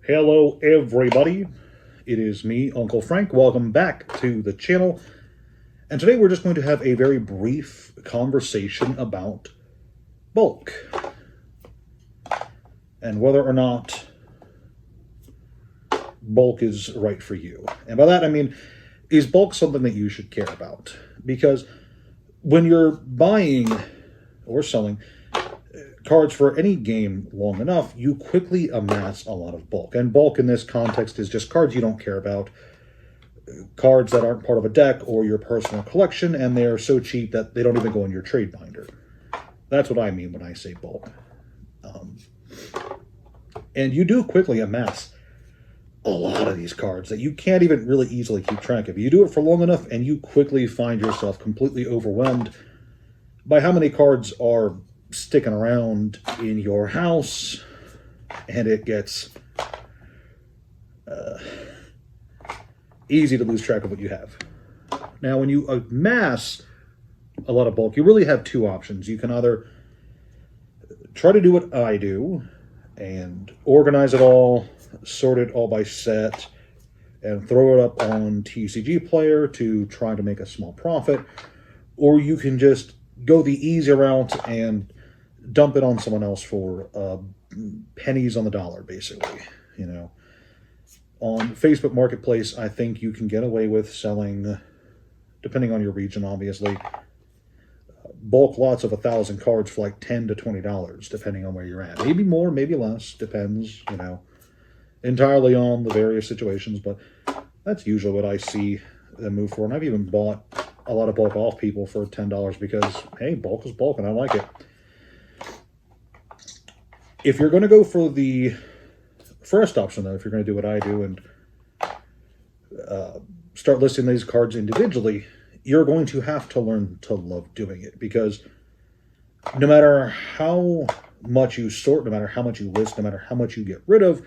Hello, everybody. It is me, Uncle Frank. Welcome back to the channel. And today we're just going to have a very brief conversation about bulk and whether or not bulk is right for you. And by that I mean, is bulk something that you should care about? Because when you're buying or selling cards for any game long enough, you quickly amass a lot of bulk. And bulk in this context is just cards you don't care about, cards that aren't part of a deck or your personal collection, and they're so cheap that they don't even go in your trade binder. That's what I mean when I say bulk. And you do quickly amass a lot of these cards that you can't even really easily keep track of. You do it for long enough and you quickly find yourself completely overwhelmed by how many cards are sticking around in your house, and it gets easy to lose track of what you have. Now, when you amass a lot of bulk, you really have two options. You can either try to do what I do and organize it all, sort it all by set, and throw it up on TCG Player to try to make a small profit, or you can just go the easy route and dump it on someone else for pennies on the dollar, basically. You know, on Facebook Marketplace, I think you can get away with selling, depending on your region, obviously, bulk lots of 1,000 cards for like $10 to $20, depending on where you're at. Maybe more, maybe less, depends, you know, entirely on the various situations, but that's usually what I see them move for. And I've even bought a lot of bulk off people for $10 because, hey, bulk is bulk and I like it. If you're going to go for the first option, though, if you're going to do what I do and start listing these cards individually, you're going to have to learn to love doing it, because no matter how much you sort, no matter how much you list, no matter how much you get rid of,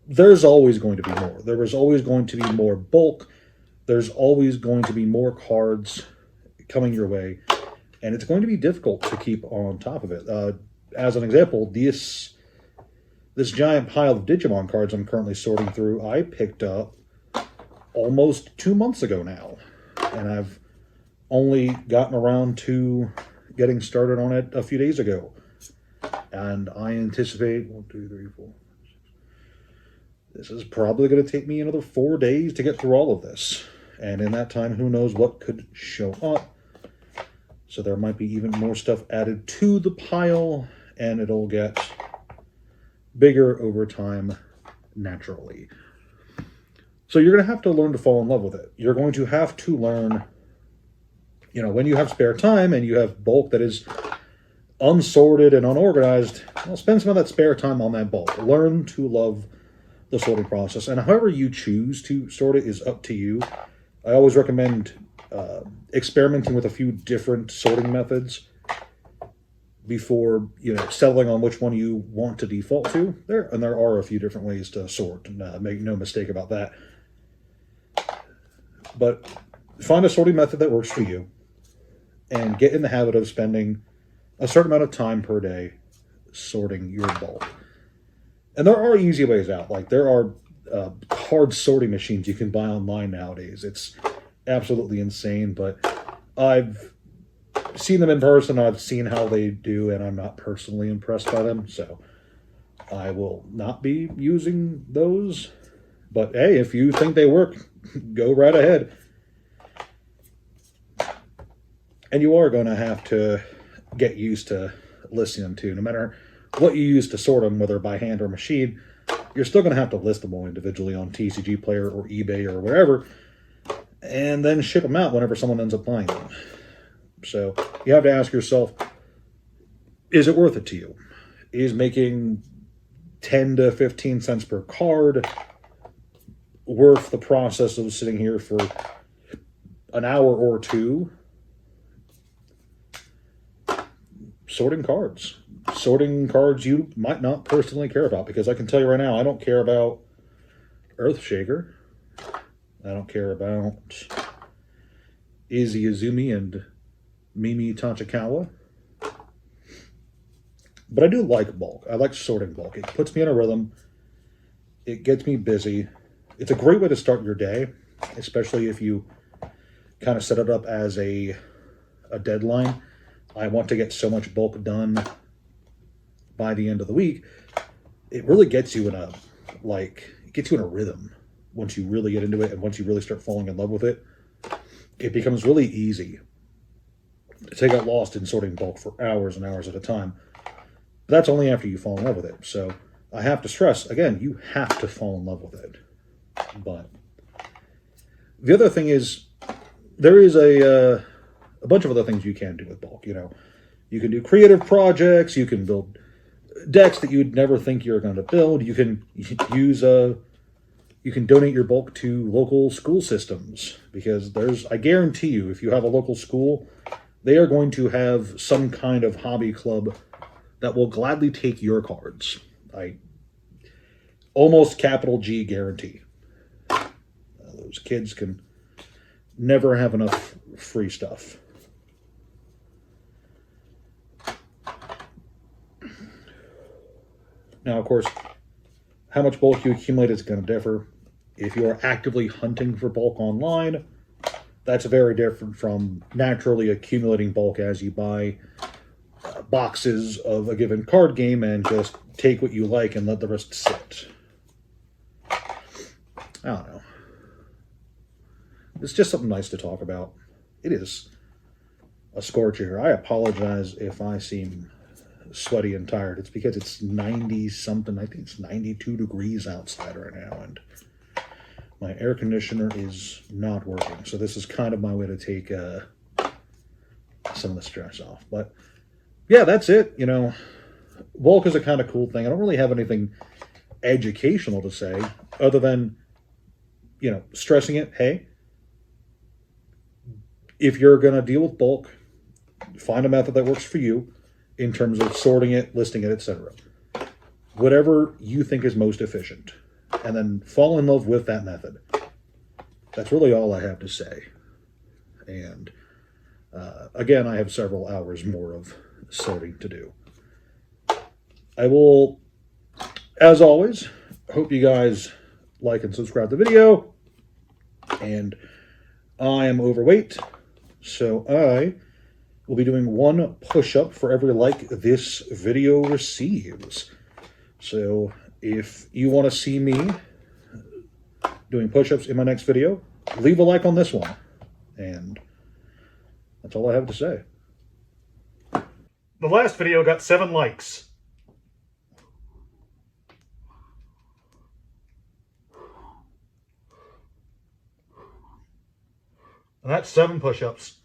there's always going to be more. There is always going to be more bulk. There's always going to be more cards coming your way, and it's going to be difficult to keep on top of it. As an example, this giant pile of Digimon cards I'm currently sorting through, I picked up almost 2 months ago now, and I've only gotten around to getting started on it a few days ago. And I anticipate 1, 2, 3, 4. This is probably going to take me another 4 days to get through all of this. And in that time, who knows what could show up. So there might be even more stuff added to the pile, and it'll get bigger over time naturally. So you're going to have to learn to fall in love with it. You're going to have to learn, you know, when you have spare time and you have bulk that is unsorted and unorganized, well, spend some of that spare time on that bulk. Learn to love the sorting process. And however you choose to sort it is up to you. I always recommend experimenting with a few different sorting methods before, you know, settling on which one you want to default to. There are a few different ways to sort, and make no mistake about that. But find a sorting method that works for you and get in the habit of spending a certain amount of time per day sorting your bulk. And there are easy ways out. Like, there are card sorting machines you can buy online nowadays. It's absolutely insane, but I've seen them in person. I've seen how they do, and I'm not personally impressed by them, so I will not be using those. But hey, if you think they work, go right ahead. And you are going to have to get used to listing them too. No matter what you use to sort them, whether by hand or machine, you're still going to have to list them all individually on TCG Player or eBay or wherever, and then ship them out whenever someone ends up buying them. So you have to ask yourself, is it worth it to you? Is making 10 to 15 cents per card worth the process of sitting here for an hour or two sorting cards? Sorting cards you might not personally care about, because I can tell you right now, I don't care about Earthshaker. I don't care about Izzy Izumi and Mimi Tachikawa. But I do like bulk. I like sorting bulk. It puts me in a rhythm. It gets me busy. It's a great way to start your day, especially if you kind of set it up as a deadline. I want to get so much bulk done by the end of the week. It really gets you in a it gets you in a rhythm once you really get into it, and once you really start falling in love with it. It becomes really easy to get lost in sorting bulk for hours and hours at a time. But that's only after you fall in love with it. So I have to stress again, you have to fall in love with it. But the other thing is, there is a bunch of other things you can do with bulk. You know, you can do creative projects. You can build decks that you'd never think you're going to build. You can use you can donate your bulk to local school systems, because I guarantee you, if you have a local school, they are going to have some kind of hobby club that will gladly take your cards. I almost capital G guarantee. Those kids can never have enough free stuff. Now, of course, how much bulk you accumulate is going to differ. If you are actively hunting for bulk online, that's very different from naturally accumulating bulk as you buy boxes of a given card game and just take what you like and let the rest sit. I don't know. It's just something nice to talk about. It is a scorcher. I apologize if I seem sweaty and tired. It's because it's 90 something. I think it's 92 degrees outside right now, and my air conditioner is not working. So this is kind of my way to take some of the stress off. But yeah, that's it. You know, bulk is a kind of cool thing. I don't really have anything educational to say other than, you know, stressing it. Hey, if you're going to deal with bulk, find a method that works for you in terms of sorting it, listing it, etc. Whatever you think is most efficient. And then fall in love with that method. That's really all I have to say. And again, I have several hours more of sorting to do. I will, as always, hope you guys like and subscribe to the video. And I am overweight, so I will be doing one push-up for every like this video receives. So if you want to see me doing push-ups in my next video, leave a like on this one. And that's all I have to say. The last video got 7 likes. And that's 7 push-ups.